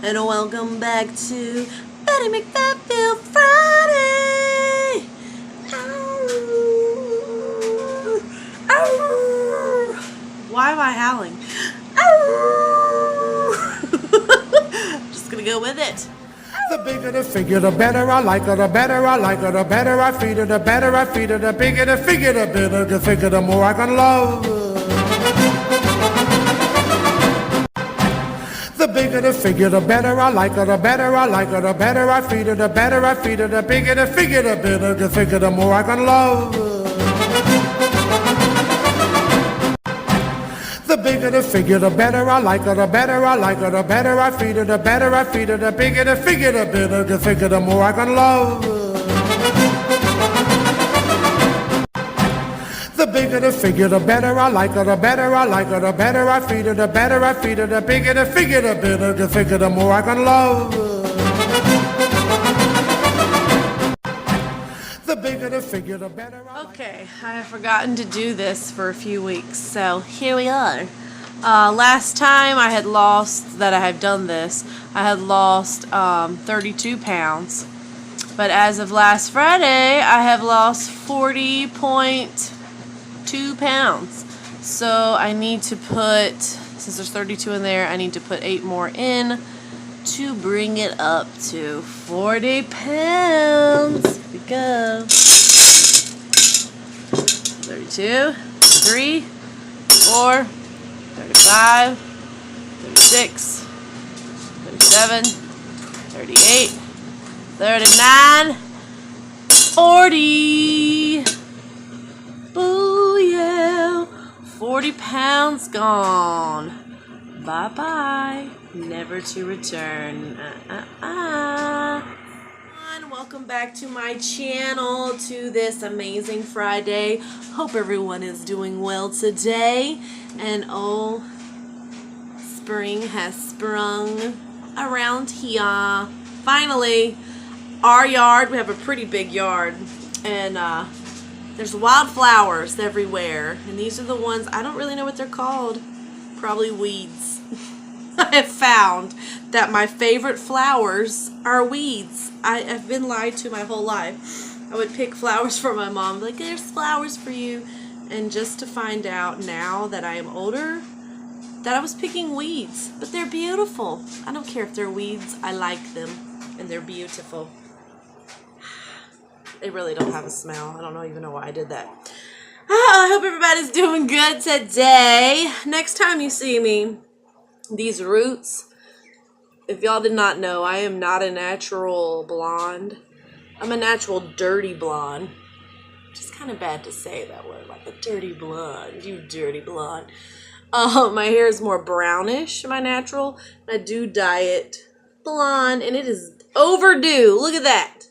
and welcome back to Fattie McFatville Friday. Ow. Ow. Why am I howling? Ow. Just gonna go with it. The bigger the figure, the better I like her, the better I like her, the better I feed her, the better I feed her, the bigger the figure, the better the figure, the more I can love her. The bigger the figure, the better I like her, the better I like her, the better I feed her, the better I feed her, the bigger the figure, the better the figure, the more I can love her. The bigger the figure, the better I like her, the better I like her, the better I feed her, the better I feed her, the bigger the figure, the better the figure, the more I can love her. The bigger the figure, the better I like her, the better I like her, the better I feed her, the better I feed her, the bigger the figure, the better the figure, the more I can love her. The bigger the figure, the better I like her. Okay, I have forgotten to do this for a few weeks, so here we are. Last time I had done this, I had lost 32 pounds. But as of last Friday, I have lost 40.2 pounds. So I need to put, since there's 32 in there, I need to put 8 more in to bring it up to 40 pounds. Here we go. 32, 33, 34, 35, 36, 37, 38, 39, 40. Booyah! 40 pounds gone. Bye-bye. Never to return. Welcome back to my channel, to this amazing Friday. Hope everyone is doing well today. And oh, spring has sprung around here. Finally, our yard, we have a pretty big yard, and there's wildflowers everywhere, and these are the ones, I don't really know what they're called, probably weeds. I have found that my favorite flowers are weeds. I've been lied to my whole life. I would pick flowers for my mom, like, there's flowers for you, and just to find out now that I am older that I was picking weeds, but they're beautiful. I don't care if they're weeds, I like them, and they're beautiful. They really don't have a smell. I don't even know why I did that. I hope everybody's doing good today. Next time you see me, these roots, if y'all did not know, I am not a natural blonde. I'm a natural dirty blonde. Which is kind of bad to say that word, like a dirty blonde. You dirty blonde. My hair is more brownish, my natural. I do dye it blonde, and it is overdue. Look at that.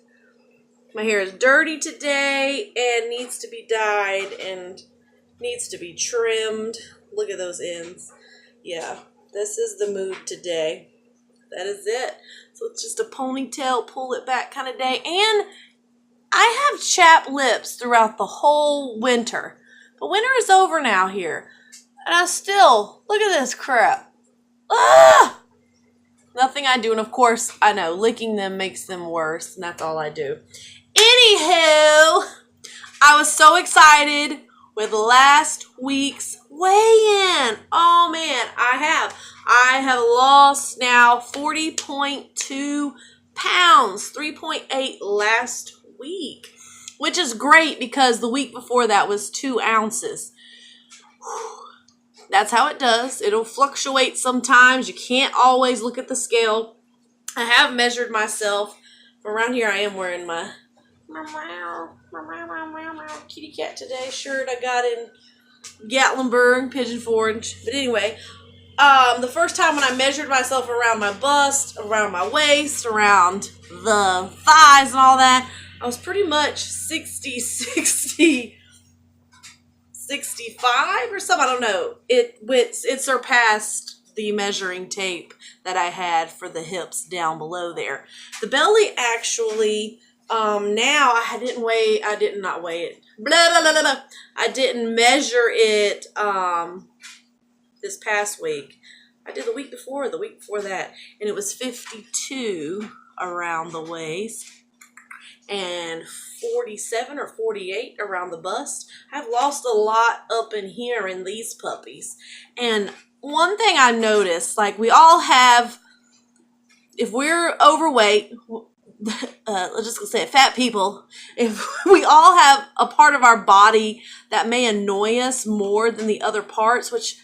My hair is dirty today and needs to be dyed and needs to be trimmed. Look at those ends. Yeah, this is the mood today. That is it. So it's just a ponytail, pull it back kind of day. And I have chapped lips throughout the whole winter. But winter is over now here. And I still, look at this crap. Ah! Nothing I do. And of course, I know, licking them makes them worse. And that's all I do. Anywho, I was so excited with last week's weigh-in. Oh man, I have lost now 40.2 pounds, 3.8 last week, which is great because the week before that was 2 ounces. That's how it does. It'll fluctuate sometimes. You can't always look at the scale. I have measured myself. Around here I am wearing my kitty cat today shirt I got in Gatlinburg, Pigeon Forge. But anyway, the first time when I measured myself around my bust, around my waist, around the thighs and all that, I was pretty much 65 or something. I don't know. It surpassed the measuring tape that I had for the hips down below there. The belly actually, now I did not weigh it. Blah, blah, blah, blah, blah. I didn't measure it, this past week. I did the week before or the week before that, and it was 52 around the waist and 47 or 48 around the bust. I've lost a lot up in here in these puppies. And one thing I noticed, like we all have, if we're overweight, let's just say it, fat people, if we all have a part of our body that may annoy us more than the other parts, which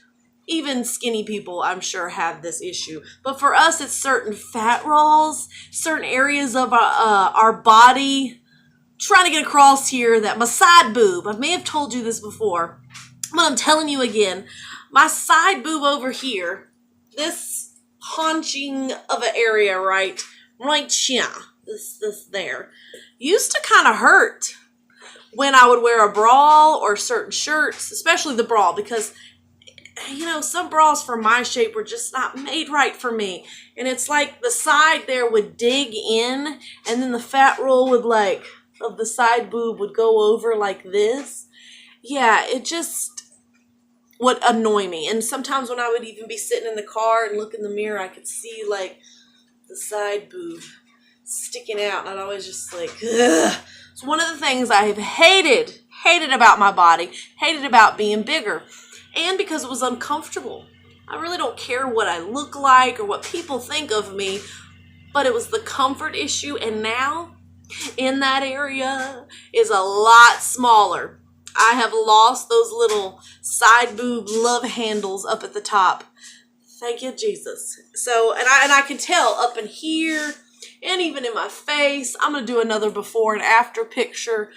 even skinny people, I'm sure, have this issue. But for us, it's certain fat rolls, certain areas of our body. Trying to get across here that my side boob, I may have told you this before, but I'm telling you again, my side boob over here, this haunching of an area right here, this there, used to kind of hurt when I would wear a bra or certain shirts, especially the bra, because you know, some bras for my shape were just not made right for me. And it's like the side there would dig in, and then the fat roll would of the side boob would go over like this. Yeah, it just would annoy me. And sometimes when I would even be sitting in the car and look in the mirror, I could see the side boob sticking out, and I'd always just ugh. It's one of the things I have hated about my body, hated about being bigger. And because it was uncomfortable. I really don't care what I look like or what people think of me, but it was the comfort issue. And now, in that area, is a lot smaller. I have lost those little side boob love handles up at the top. Thank you, Jesus. So, and I can tell up in here and even in my face. I'm going to do another before and after picture,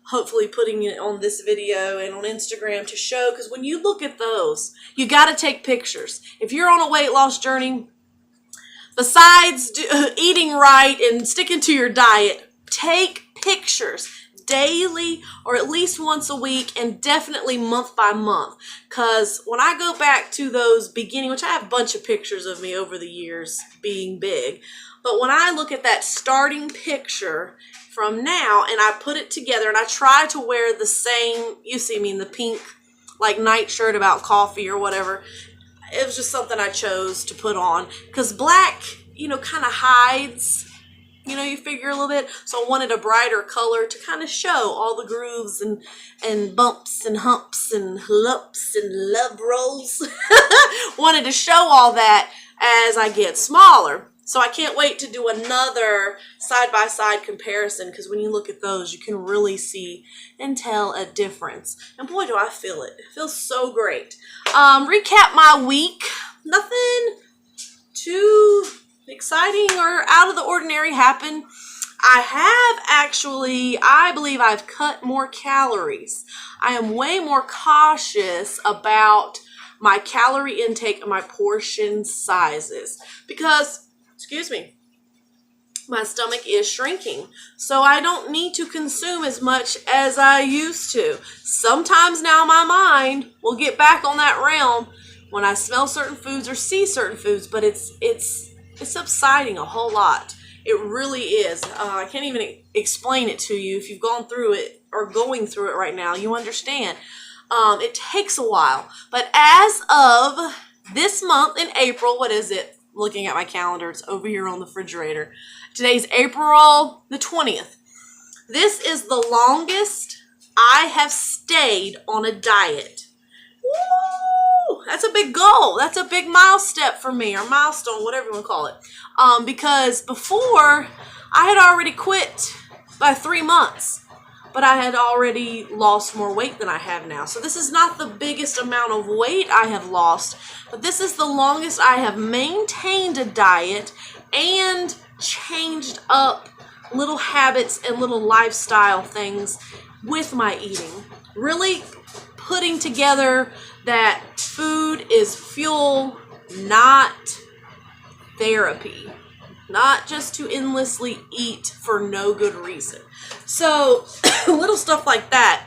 hopefully putting it on this video and on Instagram to show, because when you look at those, you got to take pictures. If you're on a weight loss journey, besides eating right and sticking to your diet, take pictures daily or at least once a week, and definitely month by month. Because when I go back to those beginning, which I have a bunch of pictures of me over the years being big, but when I look at that starting picture from now and I put it together and I try to wear the same, you see me in the pink night shirt about coffee or whatever, it was just something I chose to put on because black, kind of hides, you figure a little bit. So I wanted a brighter color to kind of show all the grooves and bumps and humps and lumps and love rolls. Wanted to show all that as I get smaller. So I can't wait to do another side-by-side comparison, because when you look at those, you can really see and tell a difference. And boy, do I feel it. It feels so great. Recap my week. Nothing too exciting or out of the ordinary happened. I have actually, I believe I've cut more calories. I am way more cautious about my calorie intake and my portion sizes because, excuse me, my stomach is shrinking. So I don't need to consume as much as I used to. Sometimes now my mind will get back on that realm when I smell certain foods or see certain foods, but it's subsiding a whole lot. It really is. I can't even explain it to you. If you've gone through it or going through it right now, you understand. It takes a while. But as of this month in April, what is it? Looking at my calendar, it's over here on the refrigerator. Today's April the 20th. This is the longest I have stayed on a diet. Woo! That's a big goal. That's a big milestone for me, or milestone, whatever you want to call it. Because before, I had already quit by 3 months, but I had already lost more weight than I have now. So this is not the biggest amount of weight I have lost, but this is the longest I have maintained a diet and changed up little habits and little lifestyle things with my eating. Really putting together that food is fuel, not therapy. Not just to endlessly eat for no good reason. So, little stuff like that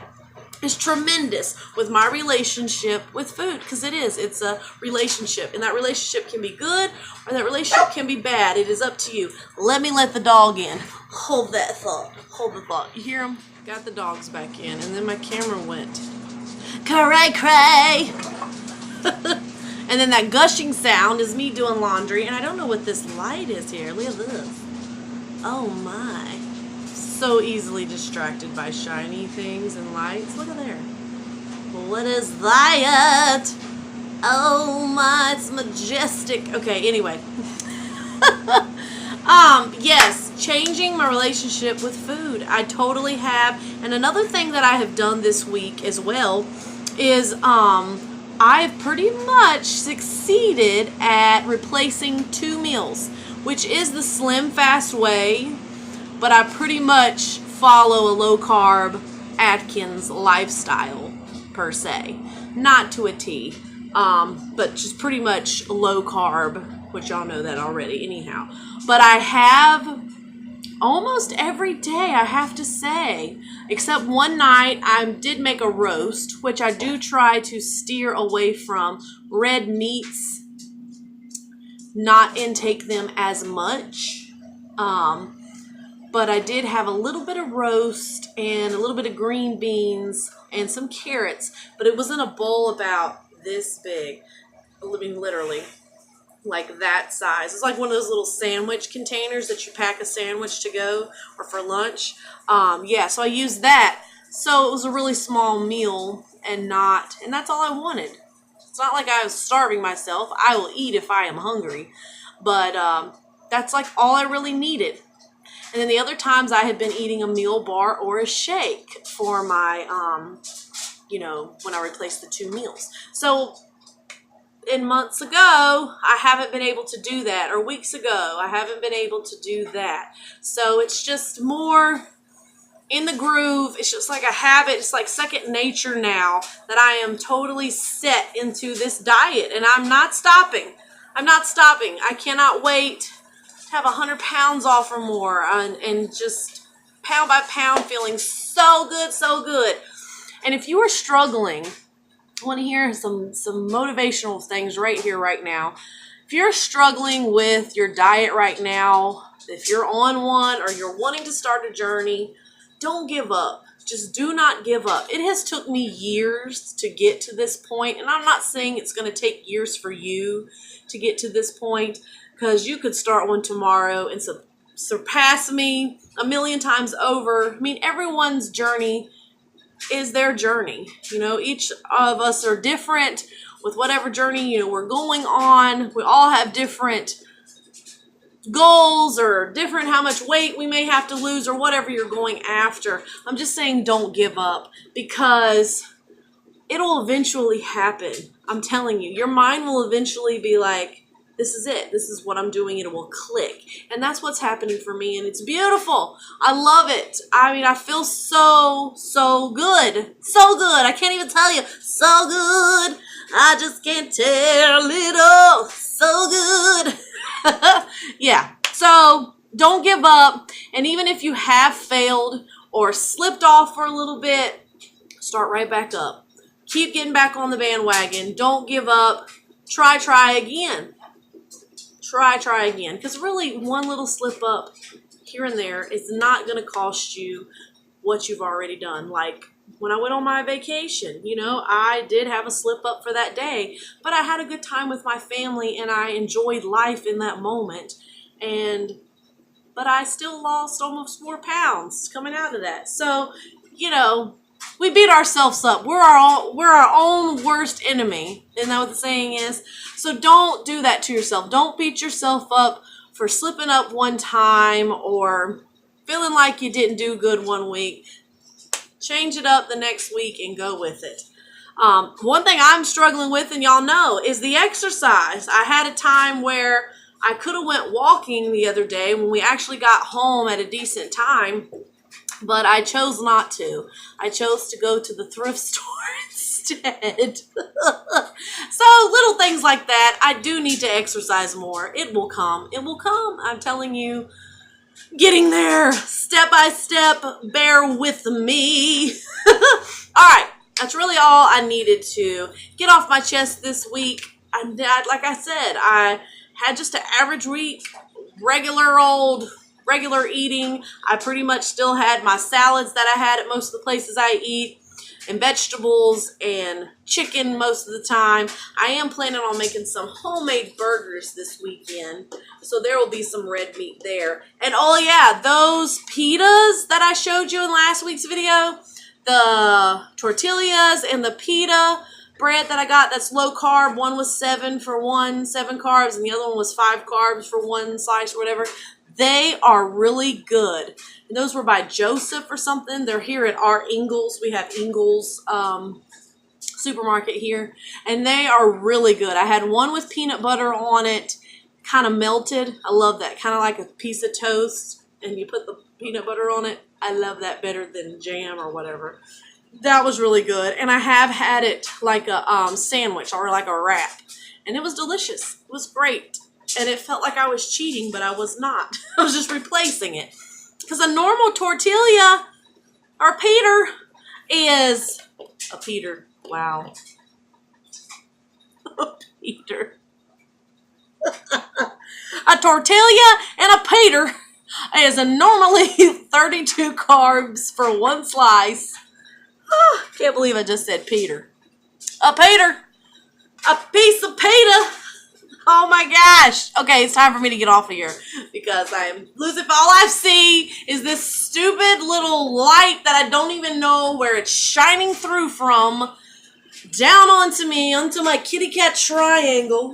is tremendous with my relationship with food, because it's a relationship, and that relationship can be good or that relationship can be bad. It is up to you. Let me let the dog in. Hold that thought. Hold the thought. You hear him? Got the dogs back in, and then my camera went cray cray. And then that gushing sound is me doing laundry. And I don't know what this light is here. Look at this. Oh my. So easily distracted by shiny things and lights. Look at there. What is that? Oh my, it's majestic. Okay, anyway. Yes, changing my relationship with food. I totally have. And another thing that I have done this week as well is I've pretty much succeeded at replacing 2 meals, which is the slim fast way, but I pretty much follow a low carb Atkins lifestyle per se. Not to a T, but just pretty much low carb, which y'all know that already anyhow. But I have almost every day, I have to say, except one night I did make a roast, which I do try to steer away from red meats, not intake them as much. But I did have a little bit of roast and a little bit of green beans and some carrots, but it was in a bowl about this big, I mean literally like that size. It's like one of those little sandwich containers that you pack a sandwich to go or for lunch. Yeah, so I used that. So it was a really small meal and that's all I wanted. It's not like I was starving myself. I will eat if I am hungry, but that's like all I really needed. And then the other times I had been eating a meal bar or a shake for my, when I replaced the 2 meals. So in months ago, I haven't been able to do that, or weeks ago, I haven't been able to do that. So it's just more in the groove. It's just like a habit. It's like second nature now that I am totally set into this diet, and I'm not stopping. I'm not stopping. I cannot wait to have 100 pounds off or more, and just pound by pound feeling so good, so good. And if you are struggling, I want to hear some motivational things right here, right now. If you're struggling with your diet right now, if you're on one or you're wanting to start a journey, don't give up. Just do not give up. It has took me years to get to this point, and I'm not saying it's going to take years for you to get to this point, because you could start one tomorrow and surpass me a million times over. I mean, everyone's journey is their journey. Each of us are different with whatever journey, we're going on. We all have different goals or different how much weight we may have to lose or whatever you're going after. I'm just saying don't give up, because it'll eventually happen. I'm telling you, your mind will eventually be like, this is it. This is what I'm doing. It will click. And that's what's happening for me. And it's beautiful. I love it. I mean, I feel so, so good. So good. I can't even tell you. So good. I just can't tell it all. So good. Yeah. So don't give up. And even if you have failed or slipped off for a little bit, start right back up. Keep getting back on the bandwagon. Don't give up. Try again. Try again. Because really, one little slip up here and there is not going to cost you what you've already done. Like when I went on my vacation, I did have a slip up for that day, but I had a good time with my family and I enjoyed life in that moment. But I still lost almost 4 pounds coming out of that. So, we beat ourselves up. We're our own worst enemy. Isn't that what the saying is? So don't do that to yourself. Don't beat yourself up for slipping up one time or feeling like you didn't do good one week. Change it up the next week and go with it. One thing I'm struggling with, and y'all know, is the exercise. I had a time where I could have went walking the other day when we actually got home at a decent time, but I chose not to. I chose to go to the thrift store instead. So little things like that. I do need to exercise more. It will come. It will come. I'm telling you. Getting there step by step. Bear with me. All right. That's really all I needed to get off my chest this week. Like I said, I had just an average week. Regular eating. I pretty much still had my salads that I had at most of the places I eat. and vegetables and chicken most of the time. I am planning on making some homemade burgers this weekend, so there will be some red meat there. And oh yeah, those pitas that I showed you in last week's video, the tortillas and the pita bread that I got that's low carb, one was 7 carbs, and the other one was 5 carbs for one slice or whatever. They are really good. And those were by Joseph or something. They're here at our Ingles. We have Ingles supermarket here. And they are really good. I had one with peanut butter on it, kind of melted. I love that. Kind of like a piece of toast, and you put the peanut butter on it. I love that better than jam or whatever. That was really good. And I have had it like a sandwich or like a wrap. And it was delicious. It was great. And it felt like I was cheating, but I was not. I was just replacing it. Because a normal tortilla or Peter is a Peter. Wow. A Peter. A tortilla and a Peter is normally 32 carbs for one slice. Oh, can't believe I just said Peter. A Peter. A piece of pita. Oh my gosh. Okay, it's time for me to get off of here because I'm losing. All I see is this stupid little light that I don't even know where it's shining through from down onto me, onto my kitty cat triangle.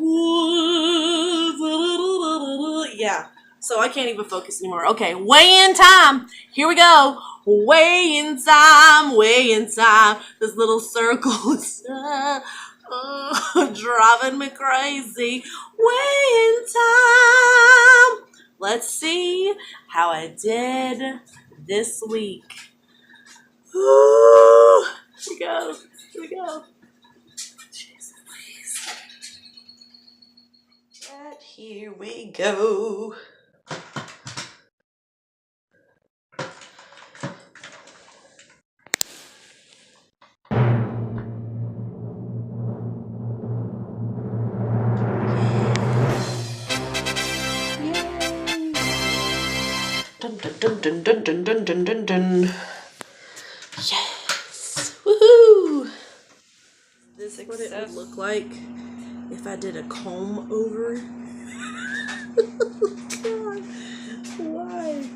Yeah, so I can't even focus anymore. Okay, weigh-in time. Here we go. Weigh-in time, weigh-in time. This little circle is driving me crazy. Weigh-in time. Let's see how I did this week. Ooh, here we go. Here we go. Jeez Louise. And here we go. Dun, dun, dun, dun, dun, dun, dun, dun. Yes! Woohoo! This is what it would look like if I did a comb over. God, why?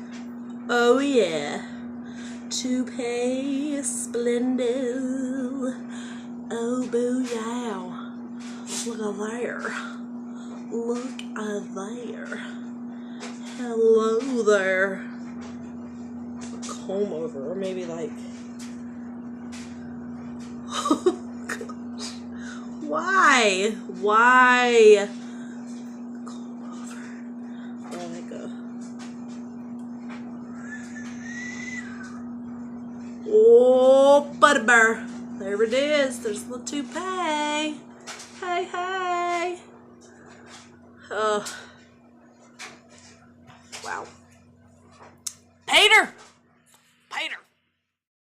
Oh yeah, toupee splendid. Oh booyah! Look at there! Look at there! Hello there. Comb over, or maybe like. Oh gosh. Why? Why? Comb over. Or like a. Oh, butterbur. There it is. There's the toupee. Hey, hey. Oh.